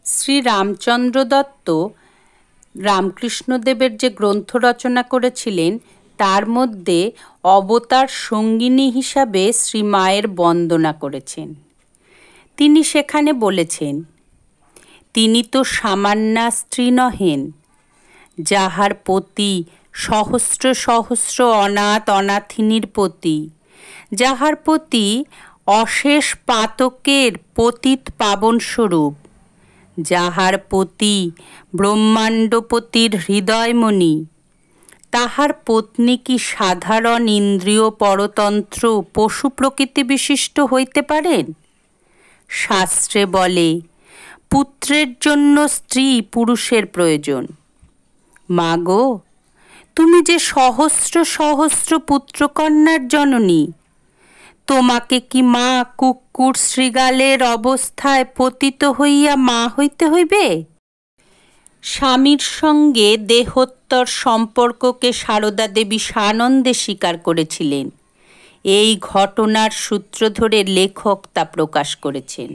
শ্রী রামচন্দ্র দত্ত রামকৃষ্ণদেবের যে গ্রন্থ রচনা করেছিলেন তার মধ্যে অবতার সঙ্গিনী হিসাবে শ্রীমায়ের বন্দনা করেছেন। তিনি সেখানে বলেছেন, তিনি তো সামান্যা স্ত্রী নহেন, যাহার পতি সহস্র সহস্র অনাথ অনাথিনীর পতি, যাহার পতি অশেষ পাতকের পতিত পাবনস্বরূপ, যাহার পতি ব্রহ্মাণ্ডপতির হৃদয়মণি, তাহার পত্নী কি সাধারণ ইন্দ্রিয় পরতন্ত্র পশু প্রকৃতি বিশিষ্ট হইতে পারেন? শাস্ত্রে বলে, পুত্রের জন্য স্ত্রী পুরুষের প্রয়োজন। মা গো, তুমি যে সহস্র সহস্র পুত্রকন্যার জননী, তোমাকে কি মা কুক্কুর শৃগালের অবস্থায় পতিত হইয়া মা হইতে হইবে? স্বামীর সঙ্গে দেহোত্তর সম্পর্ককে সারদা দেবী সানন্দে স্বীকার করেছিলেন। এই ঘটনার সূত্র ধরে লেখক তা প্রকাশ করেছেন।